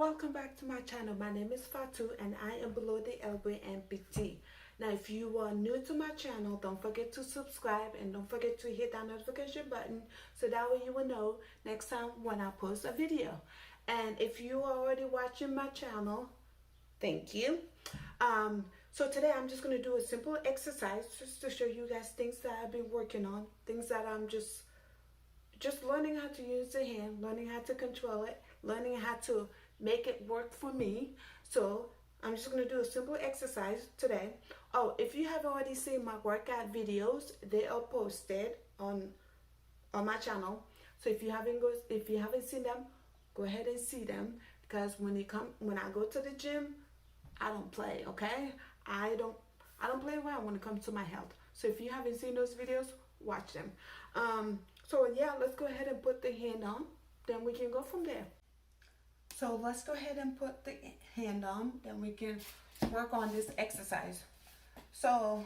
Welcome back to my channel. My name is Fatu and I am below the elbow amputee. Now if you are new to my channel, don't forget to subscribe and don't forget to hit that notification button so that way you will know next time when I post a video. And if you are already watching my channel, thank you. So today I'm just going to do a simple exercise just to show you guys things that I've been working on, things that I'm just learning how to use the hand, learning how to control it, learning how to make it work for me. So I'm just going to do a simple exercise today. Oh, if you have already seen my workout videos, they are posted on my channel. So if you haven't seen them, go ahead and see them, because when I go to the gym, I don't play, okay? I don't play around when it comes to my health. So if you haven't seen those videos, watch them. So yeah, let's go ahead and put the hand on, then we can go from there. So let's go ahead and put the hand on, then we can work on this exercise. So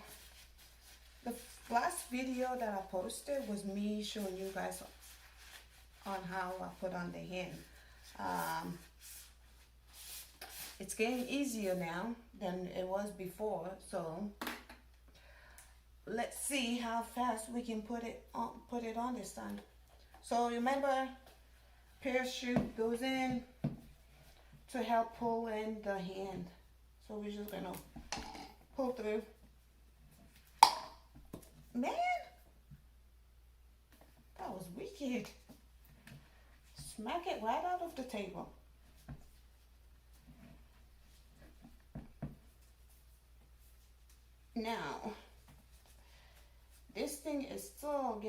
the last video that I posted was me showing you guys on how I put on the hand. It's getting easier now than it was before, so let's see how fast we can put it on this time. So remember, parachute goes in to help pull in the hand. So we're just gonna pull through. Man, that was wicked. Smack it right out of the table. Now, this thing is still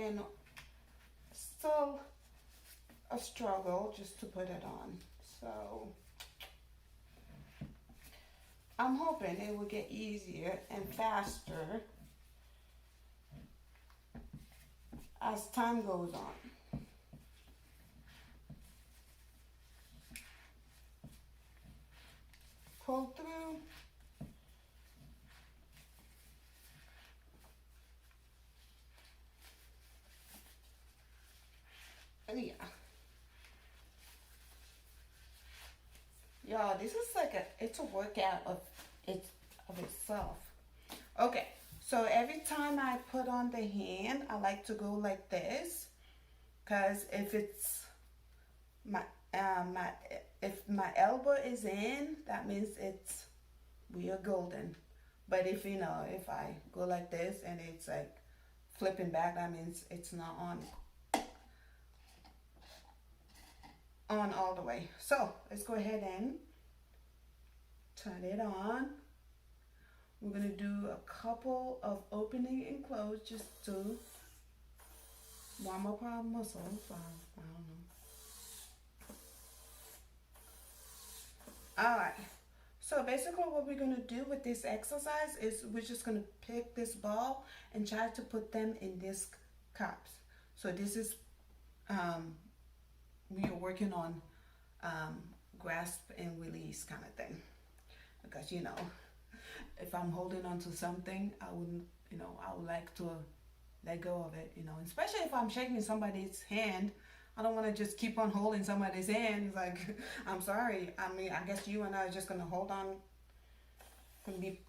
a struggle just to put it on. So I'm hoping it will get easier and faster as time goes on. Pull through. Yeah. Y'all, this is like it's a workout of itself. Okay, so every time I put on the hand, I like to go like this, because if it's if my elbow is in, that means we are golden. But if if I go like this and it's like flipping back, that means it's not on all the way. So let's go ahead and turn it on. We're gonna do a couple of opening and close just to warm up our muscles. I don't know. All right, so basically what we're gonna do with this exercise is we're just gonna pick this ball and try to put them in these cups. So this is we are working on grasp and release kind of thing, because if I'm holding on to something, I wouldn't, I would like to let go of it, especially if I'm shaking somebody's hand. I don't want to just keep on holding somebody's hand. It's like, I'm sorry. I mean, I guess you and I are just going to hold on and be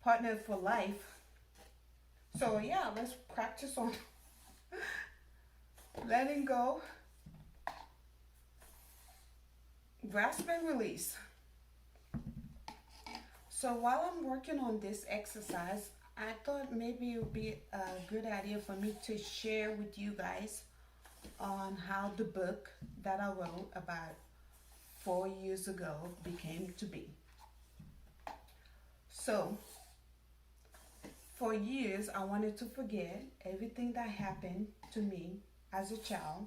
partners for life. So yeah, let's practice on letting go. Grasp and release. So while I'm working on this exercise, I thought maybe it would be a good idea for me to share with you guys on how the book that I wrote about 4 years ago became to be. So for years, I wanted to forget everything that happened to me as a child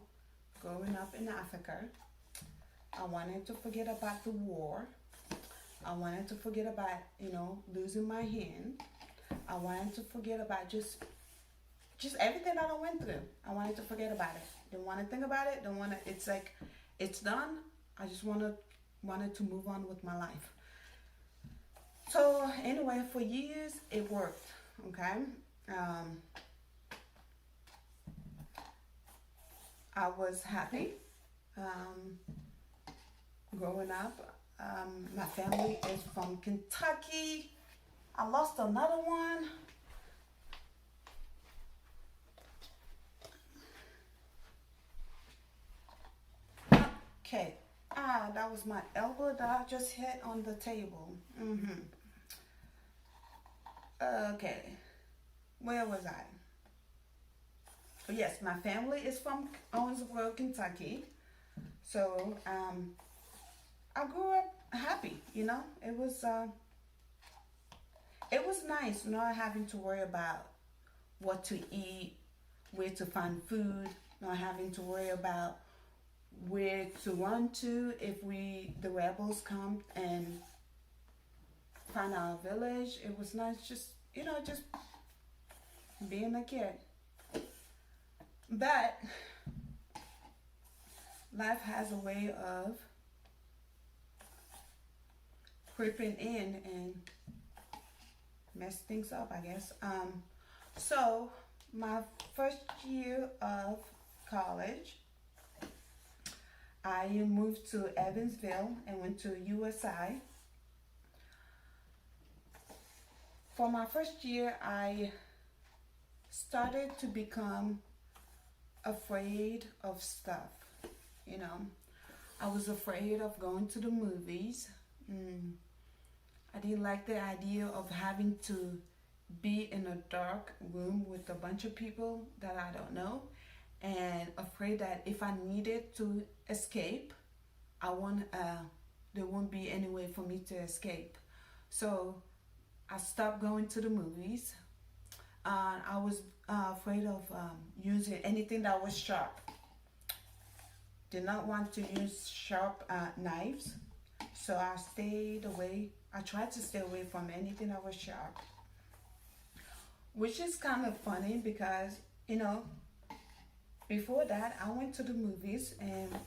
growing up in Africa. I wanted to forget about the war. I wanted to forget about, losing my hand. I wanted to forget about just everything that I went through. I wanted to forget about it. Didn't want to think about it. It's like, it's done. I just wanted to move on with my life. So anyway, for years, it worked, okay? I was happy. Growing up, My family is from Kentucky. I lost another one. Okay. That was my elbow that I just hit on the table. Okay. Where was I? Oh, yes, my family is from Owensboro, Kentucky. So I grew up happy. It was nice not having to worry about what to eat, where to find food, not having to worry about where to run to if the rebels come and find our village. It was nice just being a kid. But life has a way of creeping in and mess things up, I guess. So my first year of college, I moved to Evansville and went to USI. For my first year, I started to become afraid of stuff. I was afraid of going to the movies. I didn't like the idea of having to be in a dark room with a bunch of people that I don't know, and afraid that if I needed to escape, there won't be any way for me to escape. So I stopped going to the movies. I was afraid of using anything that was sharp. Did not want to use sharp knives, so I stayed away. I tried to stay away from anything that was sharp, which is kind of funny because before that I went to the movies and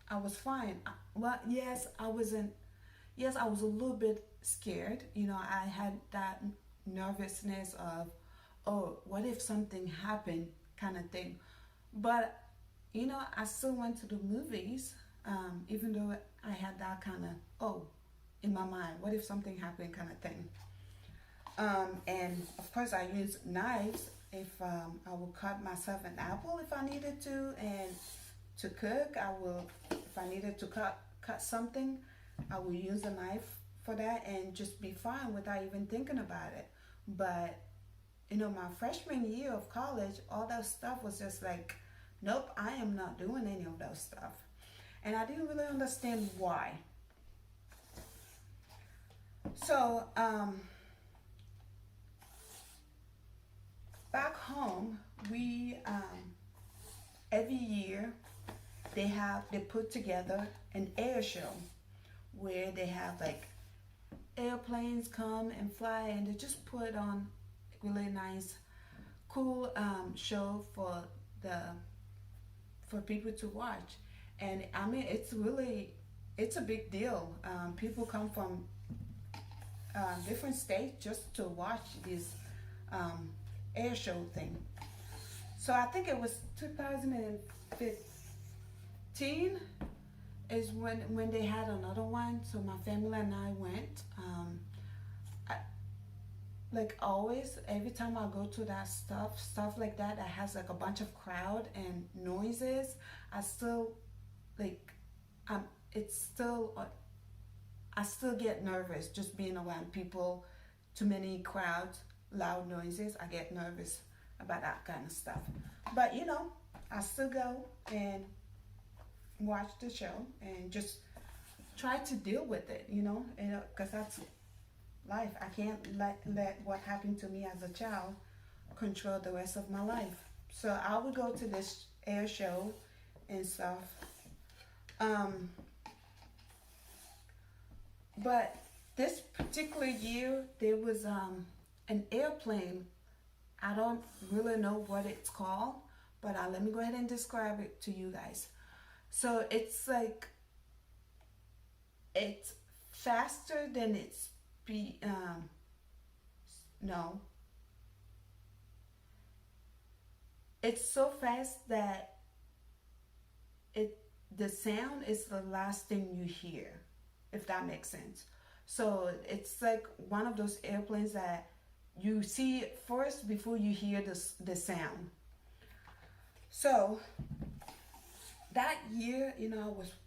I was fine. Well, yes, I wasn't. Yes, I was a little bit scared. I had that nervousness of, oh, what if something happened, kind of thing. But I still went to the movies, even though I had that kind of, oh, in my mind, what if something happened, kind of thing. And of course, I use knives if I will cut myself an apple if I needed to, and to cook, if I needed to cut something, I will use a knife for that and just be fine without even thinking about it. But my freshman year of college, all that stuff was just like, nope, I am not doing any of those stuff. And I didn't really understand why. So, back home, we, every year, they put together an air show where they have like airplanes come and fly, and they just put on really nice, cool show for people to watch. And I mean, it's a big deal. People come from different states just to watch this air show thing. So I think it was 2015 is when they had another one. So my family and I went. Like always, every time I go to that stuff like that has like a bunch of crowd and noises, I still I still get nervous just being around people, too many crowds, loud noises. I get nervous about that kind of stuff. But I still go and watch the show and just try to deal with it, because that's life. I can't let what happened to me as a child control the rest of my life. So I would go to this air show and stuff. But this particular year, there was an airplane. I don't really know what it's called, but let me go ahead and describe it to you guys. So it's like, it's faster than its speed. No. It's so fast that the sound is the last thing you hear. if that makes sense. So it's like one of those airplanes that you see it first before you hear the sound. So that year,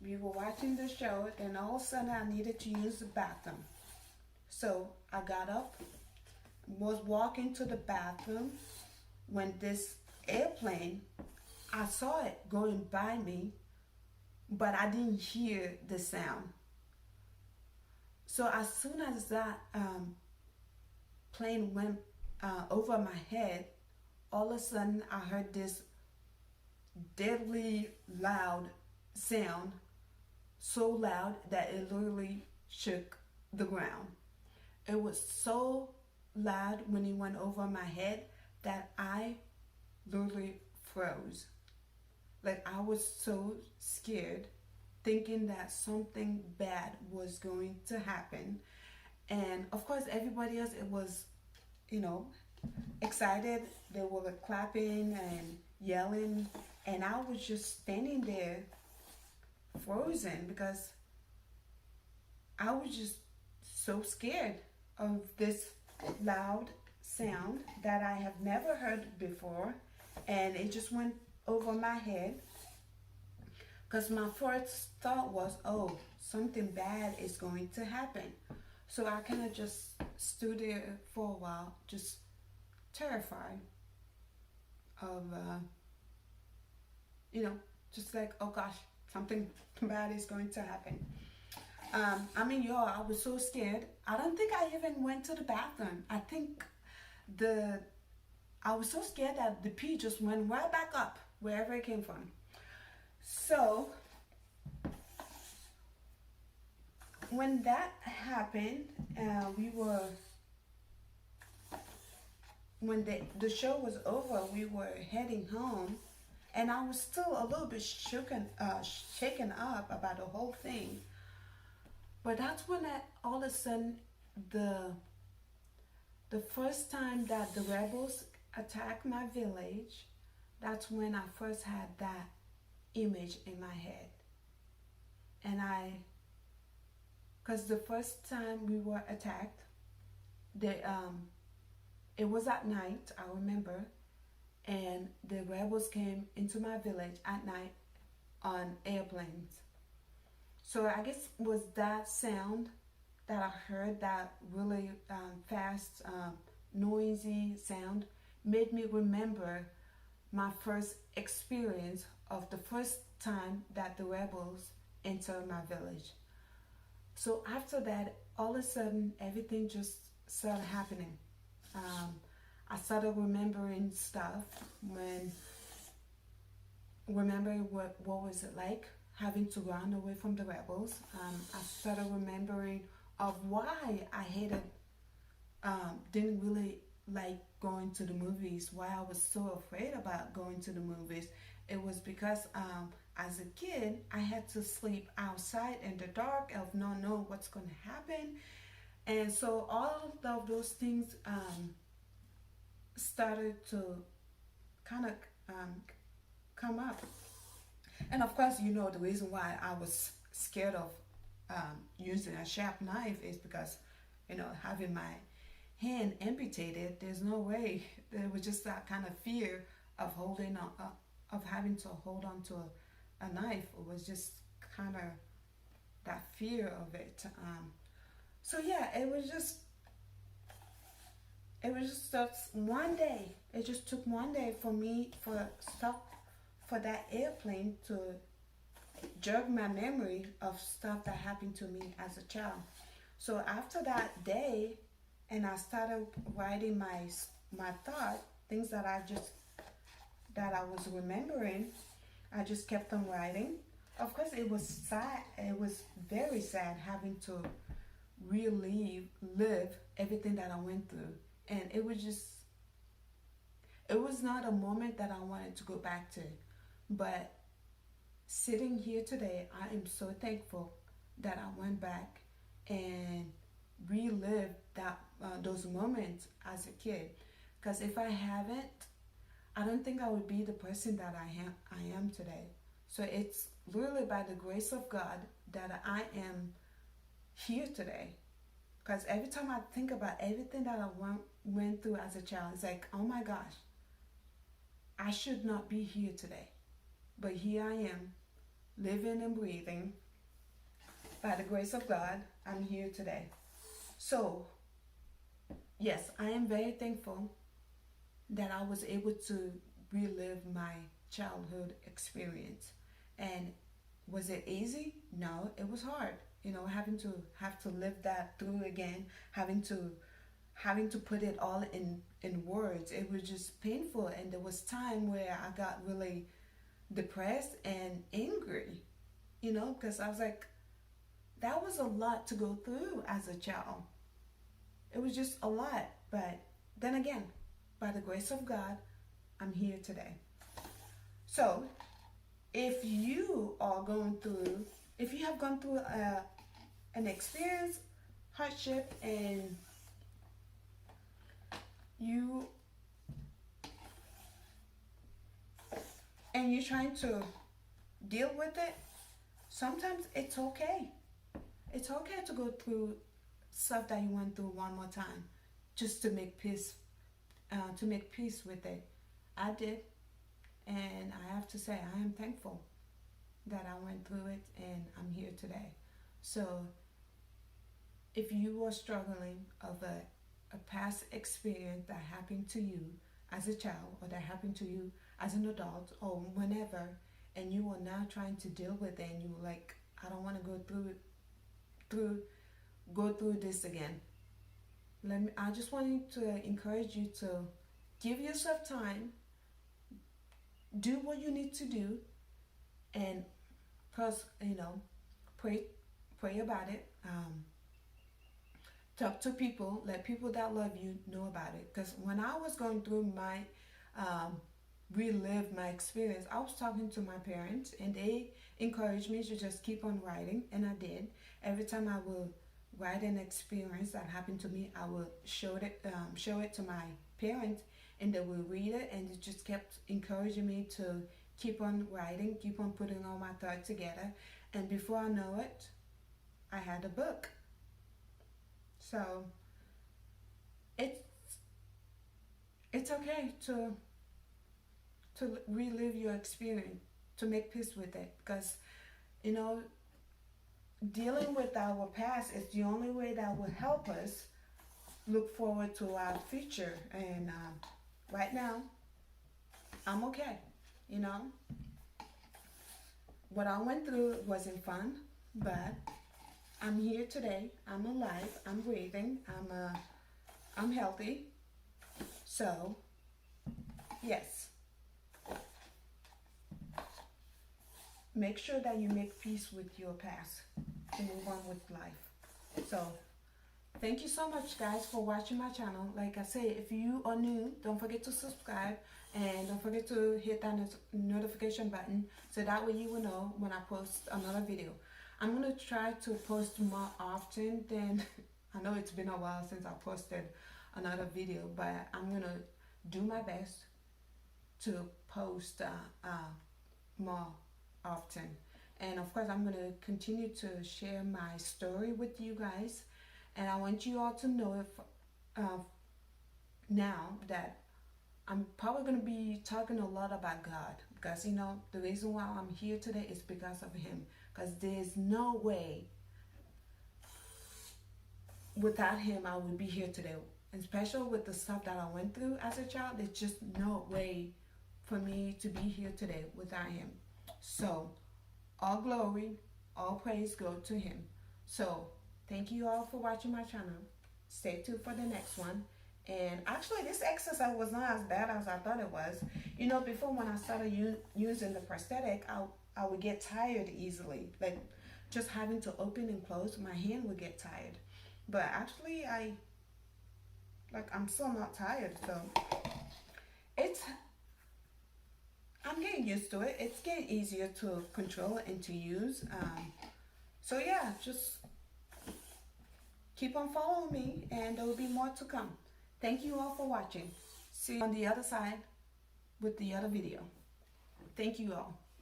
we were watching the show, and all of a sudden I needed to use the bathroom. So I got up, was walking to the bathroom when this airplane, I saw it going by me, but I didn't hear the sound. So as soon as that plane went over my head, all of a sudden I heard this deadly loud sound, so loud that it literally shook the ground. It was so loud when it went over my head that I literally froze. Like, I was so scared, thinking that something bad was going to happen. And of course, everybody else, it was, excited. They were like clapping and yelling. And I was just standing there frozen because I was just so scared of this loud sound that I have never heard before. And it just went over my head, because my first thought was, oh, something bad is going to happen. So I kind of just stood there for a while, just terrified of, just like, oh gosh, something bad is going to happen. Y'all, I was so scared. I don't think I even went to the bathroom. I think I was so scared that the pee just went right back up wherever it came from. So when that happened, when the show was over, we were heading home, and I was still a little bit shaken up about the whole thing. But that's when all of a sudden, the first time that the rebels attacked my village, that's when I first had that image in my head. And because the first time we were attacked, it was at night, I remember, and the rebels came into my village at night on airplanes. So I guess it was that sound that I heard, that really fast, noisy sound, made me remember my first experience of the first time that the rebels entered my village. So after that, all of a sudden, everything just started happening. I started remembering stuff, remembering what was it like having to run away from the rebels. I started remembering of why I didn't really like going to the movies, why I was so afraid about going to the movies. It was because as a kid, I had to sleep outside in the dark of not knowing what's going to happen. And so all of those things started to kind of come up. And of course, the reason why I was scared of using a sharp knife is because, having my hand amputated, there's no way. There was just that kind of fear of having to hold on to a knife. It was just kind of that fear of it. So yeah, it was just one day. It just took one day for that airplane to jog my memory of stuff that happened to me as a child. So after that day, and I started writing my thought, things that I was remembering, I just kept on writing. Of course, it was sad. It was very sad having to live everything that I went through. And it was not a moment that I wanted to go back to. But sitting here today, I am so thankful that I went back and relived those moments as a kid. Because if I haven't, I don't think I would be the person that I am today. So it's literally by the grace of God that I am here today. Because every time I think about everything that I went through as a child, it's like, oh my gosh, I should not be here today. But here I am, living and breathing. By the grace of God, I'm here today. So, yes, I am very thankful that I was able to relive my childhood experience. And was it easy? No, it was hard. You know, having to live that through again, having to put it all in words. It was just painful, and there was time where I got really depressed and angry. You know, because I was like, that was a lot to go through as a child. It was just a lot. But then again, by the grace of God, I'm here today. So, if you have gone through an experience, hardship, and you're trying to deal with it, sometimes it's okay. It's okay to go through stuff that you went through one more time, just to make peace with it. I did, and I have to say I am thankful that I went through it, and I'm here today. So if you are struggling of a past experience that happened to you as a child, or that happened to you as an adult, or whenever, and you are now trying to deal with it, and you're like, I don't want to go through this again. I just wanted to encourage you to give yourself time, do what you need to do, and plus, pray about it. Talk to people, let people that love you know about it. Because when I was going through my relive my experience, I was talking to my parents, and they encouraged me to just keep on writing, and I did. Every time I will write an experience that happened to me, I will show it to my parents, and they will read it, and it just kept encouraging me to keep on writing, keep on putting all my thoughts together. And before I know it, I had a book. So it's okay to relive your experience, to make peace with it, because dealing with our past is the only way that will help us look forward to our future. And right now, I'm okay. What I went through wasn't fun, but I'm here today. I'm alive. I'm breathing. I'm healthy. So, yes. Make sure that you make peace with your past to move on with life. So, thank you so much, guys, for watching my channel. Like I say, if you are new, don't forget to subscribe, and don't forget to hit that notification button, so that way you will know when I post another video. I'm going to try to post more often than, I know it's been a while since I posted another video, but I'm going to do my best to post more often. And of course, I'm going to continue to share my story with you guys. And I want you all to know now that I'm probably going to be talking a lot about God, because the reason why I'm here today is because of Him. Because there's no way without Him I would be here today. And especially with the stuff that I went through as a child, there's just no way for me to be here today without Him. So all glory, all praise go to Him. So thank you all for watching my channel. Stay tuned for the next one. And actually, this exercise was not as bad as I thought it was. Before, when I started using the prosthetic, I would get tired easily. Like, just having to open and close, my hand would get tired. But actually, I'm still not tired. So, I'm getting used to it. It's getting easier to control and to use. So yeah, just keep on following me, and there will be more to come. Thank you all for watching. See you on the other side with the other video. Thank you all.